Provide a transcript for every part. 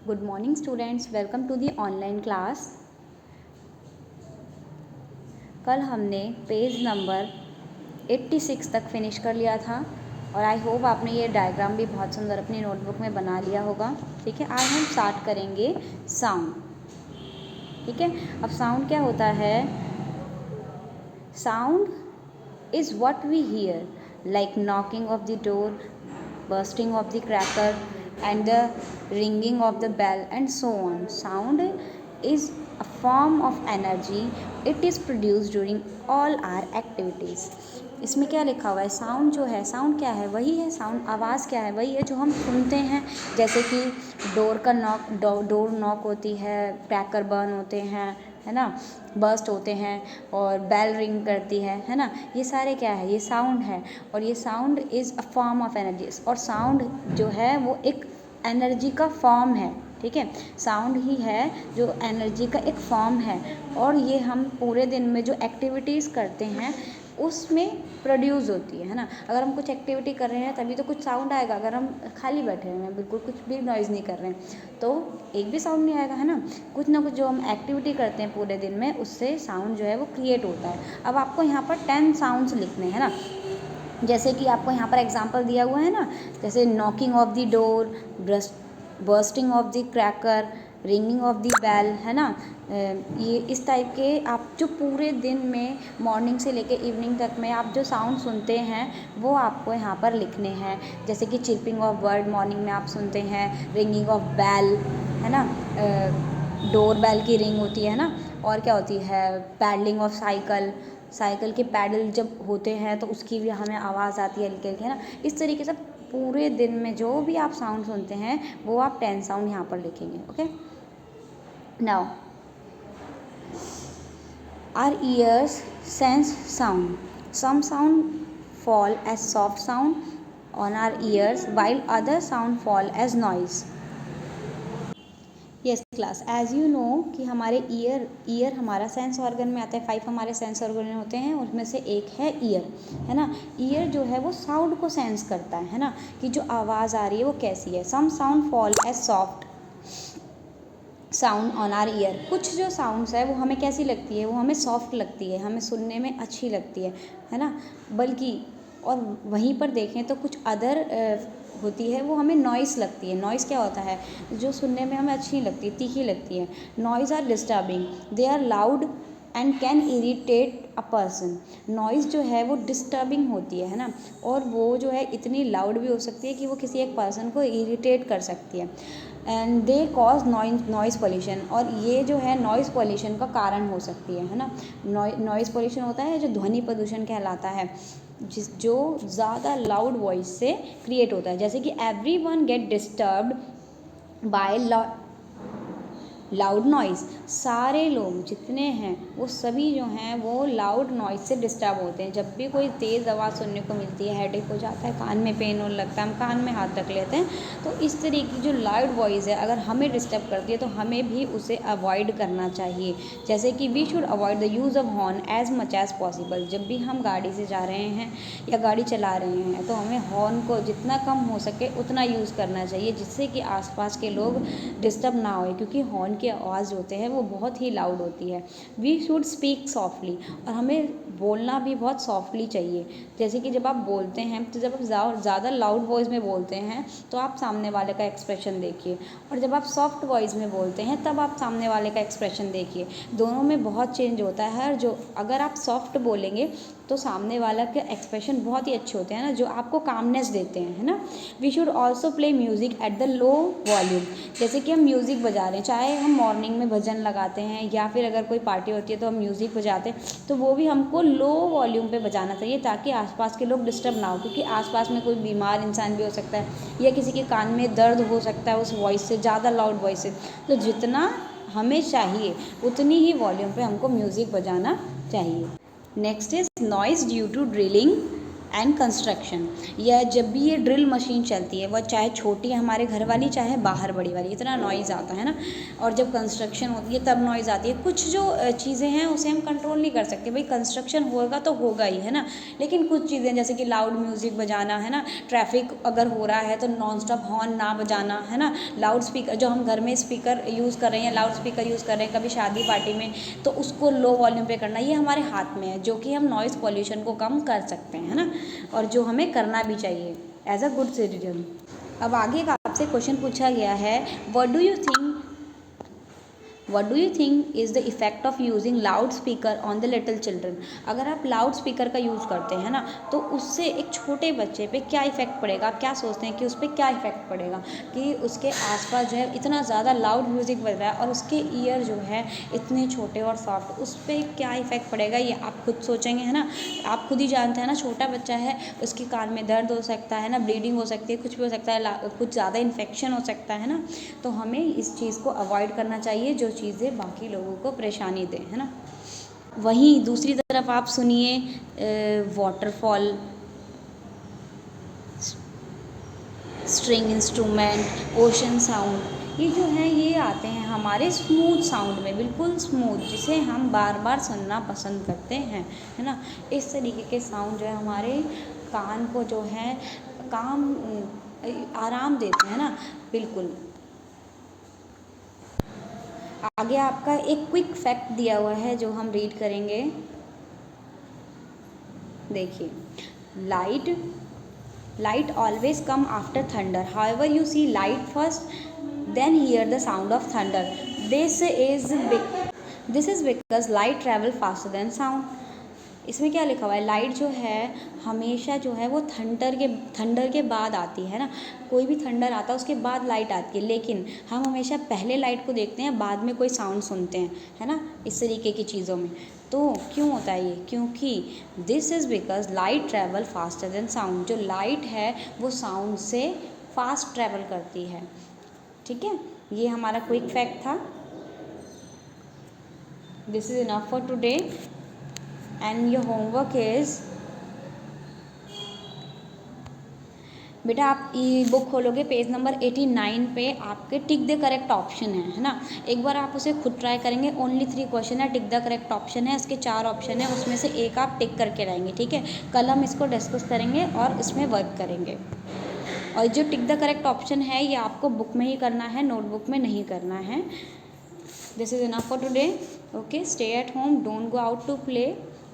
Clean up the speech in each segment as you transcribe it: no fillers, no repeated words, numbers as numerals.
Good morning students, welcome to the online class. कल हमने page number 86 तक finish कर लिया था और आई होप आपने ये डायग्राम भी बहुत सुंदर अपनी नोटबुक में बना लिया होगा। ठीक है, आज हम स्टार्ट करेंगे साउंड। ठीक है, अब साउंड क्या होता है? Sound is what we hear, like knocking of the door, bursting of the cracker and the ringing of the bell and so on. Sound is a form of energy. It is produced during all our activities. इसमें क्या लिखा हुआ है? Sound जो है, sound क्या है? वही है साउंड, आवाज़ क्या है? वही है जो हम सुनते हैं। जैसे कि डोर का नॉक, डोर नॉक होती है, क्रैकर बर्न होते हैं, है ना, बर्स्ट होते हैं और बेल रिंग करती है ना, ये सारे क्या है? ये साउंड है। और ये sound is a form of energy, और साउंड जो है वो एक एनर्जी का फॉर्म है। ठीक है, साउंड ही है जो एनर्जी का एक फॉर्म है, और ये हम पूरे दिन में जो एक्टिविटीज़ करते हैं उसमें प्रोड्यूस होती है ना। अगर हम कुछ एक्टिविटी कर रहे हैं तभी तो कुछ साउंड आएगा। अगर हम खाली बैठे हैं, बिल्कुल कुछ भी नॉइज़ नहीं कर रहे हैं, तो एक भी साउंड नहीं आएगा, है ना। कुछ ना कुछ जो हम एक्टिविटी करते हैं पूरे दिन में, उससे साउंड जो है वो क्रिएट होता है। अब आपको यहाँ पर 10 साउंड्स लिखने हैं ना, जैसे कि आपको यहाँ पर एग्जांपल दिया हुआ है ना, जैसे knocking of the door, bursting of the cracker, ringing of the bell, है ना। ये इस टाइप के आप जो पूरे दिन में मॉर्निंग से लेके इवनिंग तक में आप जो साउंड सुनते हैं वो आपको यहाँ पर लिखने हैं। जैसे कि चिर्पिंग ऑफ बर्ड मॉर्निंग में आप सुनते हैं, रिंगिंग ऑफ बेल, है ना, डोर बेल की रिंग होती है ना, और क्या होती है, पैडलिंग ऑफ साइकिल, साइकिल के पैडल जब होते हैं तो उसकी भी हमें आवाज़ आती है हल्की हल्की, है ना। इस तरीके से पूरे दिन में जो भी आप साउंड सुनते हैं वो आप 10 साउंड यहाँ पर लिखेंगे। Okay, now our ears sense sound, some sound fall as soft sound on our ears while other sound fall as noise. Yes class, as you know कि हमारे ईयर हमारा सेंस ऑर्गन में आता है। 5 हमारे सेंस ऑर्गन होते हैं, उसमें से एक है ईयर, है ना। ईयर जो है वो साउंड को सेंस करता है ना, कि जो आवाज़ आ रही है वो कैसी है। Some sound fall as soft sound on our ear, कुछ जो साउंड्स है वो हमें कैसी लगती है, वो हमें सॉफ्ट लगती है, हमें सुनने में अच्छी लगती है ना। बल्कि और वहीं पर देखें तो कुछ अदर होती है वो हमें नॉइज़ लगती है। नॉइज़ क्या होता है? जो सुनने में हमें अच्छी लगती है, तीखी लगती है। Noise are disturbing, they are loud and can irritate a person. Noise जो है वो डिस्टर्बिंग होती है ना, और वो जो है इतनी लाउड भी हो सकती है कि वो किसी एक पर्सन को इरिटेट कर सकती है। And they cause noise pollution, और ये जो है नॉइज़ पॉल्यूशन का कारण हो सकती है ना। नॉइज़ पॉल्यूशन होता है जो ध्वनि प्रदूषण कहलाता है, जो ज़्यादा लाउड वॉइस से क्रिएट होता है। जैसे कि everyone get disturbed by loud noise, सारे लोग जितने हैं वो सभी जो हैं वो लाउड नॉइज़ से डिस्टर्ब होते हैं। जब भी कोई तेज़ आवाज़ सुनने को मिलती है, हेडेक हो जाता है, कान में पेन होने लगता है, हम कान में हाथ रख लेते हैं, तो इस तरह की जो लाउड वॉइस है अगर हमें डिस्टर्ब करती है तो हमें भी उसे अवॉइड करना चाहिए। जैसे कि we should avoid the use of horn as much as possible. जब भी हम गाड़ी से जा रहे हैं या गाड़ी चला रहे हैं तो हमें हॉर्न को जितना कम हो सके उतना यूज़ करना चाहिए, जिससे कि आसपास के लोग डिस्टर्ब ना होए, क्योंकि हॉर्न की आवाज़ होते हैं वो बहुत ही लाउड होती है। वी शुड स्पीक सॉफ्टली, और हमें बोलना भी बहुत सॉफ्टली चाहिए। जैसे कि जब आप बोलते हैं तो जब आप ज़्यादा लाउड वॉइस में बोलते हैं तो आप सामने वाले का एक्सप्रेशन देखिए, और जब आप सॉफ्ट वॉइस में बोलते हैं तब आप सामने वाले का एक्सप्रेशन देखिए। दोनों में बहुत चेंज होता है। और जो अगर आप सॉफ्ट बोलेंगे तो सामने वाला के एक्सप्रेशन बहुत ही अच्छे होते हैं ना, जो आपको कामनेस देते हैं, है ना। We should also play music at the low volume. जैसे कि हम म्यूज़िक बजा रहे हैं, चाहे हम मॉर्निंग में भजन लगाते हैं या फिर अगर कोई पार्टी होती है तो हम म्यूज़िक बजाते हैं, तो वो भी हमको लो वॉल्यूम पे बजाना चाहिए ताकि आसपास के लोग डिस्टर्ब ना हो, क्योंकि आसपास में कोई बीमार इंसान भी हो सकता है या किसी के कान में दर्द हो सकता है उस वॉइस से, ज़्यादा लाउड वॉइस से। तो जितना हमें चाहिए उतनी ही वॉल्यूम पे हमको म्यूज़िक बजाना चाहिए। Next is noise due to drilling and construction, या जब भी ये ड्रिल मशीन चलती है, वह चाहे छोटी है हमारे घर वाली चाहे बाहर बड़ी वाली, इतना नॉइज़ आता है ना। और जब कंस्ट्रक्शन होती है तब नॉइज़ आती है। कुछ जो चीज़ें हैं उसे हम कंट्रोल नहीं कर सकते, भाई कंस्ट्रक्शन होगा तो होगा ही, है ना। लेकिन कुछ चीज़ें जैसे कि लाउड म्यूज़िक बजाना, है ना, ट्रैफिक अगर हो रहा है तो नॉन स्टॉप हॉर्न ना बजाना, है ना, लाउड स्पीकर जो हम घर में स्पीकर यूज़ कर रहे हैं, लाउड स्पीकर यूज़ कर रहे हैं कभी शादी पार्टी में, तो उसको लो वॉल्यूम पे करना, ये हमारे हाथ में है, जो कि हम नॉइज़ पॉल्यूशन को कम कर सकते हैं, है ना, और जो हमें करना भी चाहिए एज अ गुड सिटीजन। अब आगे का आपसे क्वेश्चन पूछा गया है, What do you think is the effect of using loudspeaker on the little children? अगर आप लाउड स्पीकर का यूज़ करते हैं ना, तो उससे एक छोटे बच्चे पे क्या इफ़ेक्ट पड़ेगा? आप क्या सोचते हैं कि उस पर क्या इफ़ेक्ट पड़ेगा कि उसके आसपास जो है इतना ज़्यादा लाउड म्यूज़िक बज रहा है और उसके ईयर जो है इतने छोटे और सॉफ्ट, उस पर क्या इफ़ेक्ट पड़ेगा ये आप खुद सोचेंगे, है ना। आप खुद ही जानते हैं ना, छोटा बच्चा है, उसके कान में दर्द हो सकता है ना, ब्लीडिंग हो सकती है, कुछ भी हो सकता है, कुछ ज़्यादा इन्फेक्शन हो सकता है ना। तो हमें इस चीज़ को अवॉइड करना चाहिए जो चीज़ें बाकी लोगों को परेशानी दें, है ना। वहीं दूसरी तरफ आप सुनिए waterfall, string instrument, ocean sound, ये जो हैं ये आते हैं हमारे स्मूथ साउंड में, बिल्कुल स्मूथ, जिसे हम बार बार सुनना पसंद करते हैं, है ना। इस तरीके के साउंड जो है हमारे कान को जो है काम आराम देते हैं ना, बिल्कुल। आगे आपका एक क्विक फैक्ट दिया हुआ है जो हम रीड करेंगे। देखिए, light always come after thunder, however you see light first then hear the sound of thunder, this is because light travel faster than sound. इसमें क्या लिखा हुआ है, लाइट जो है हमेशा जो है वो थंडर के बाद आती है ना। कोई भी थंडर आता है उसके बाद लाइट आती है, लेकिन हम हमेशा पहले लाइट को देखते हैं, बाद में कोई साउंड सुनते हैं, है ना, इस तरीके की चीज़ों में। तो क्यों होता है ये? क्योंकि this is because light travel faster than sound, जो लाइट है वो साउंड से फास्ट ट्रैवल करती है। ठीक है, ये हमारा क्विक फैक्ट था। This is enough for today and your homework is, बेटा आप ई बुक खोलोगे पेज नंबर 89 पे, आपके टिक द करेक्ट ऑप्शन है ना। एक बार आप उसे खुद ट्राई करेंगे, ओनली 3 क्वेश्चन है, टिक द करेक्ट ऑप्शन है, इसके 4 ऑप्शन है, उसमें से एक आप टिक करके लाएंगे, ठीक है। कल हम इसको डिस्कस करेंगे और इसमें वर्क करेंगे। और जो टिक द करेक्ट ऑप्शन है ये आपको बुक में ही करना है, नोटबुक में नहीं करना है। This is enough for today. Okay, stay at home, don't go out to play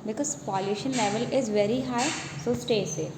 because pollution level is very high, so stay safe.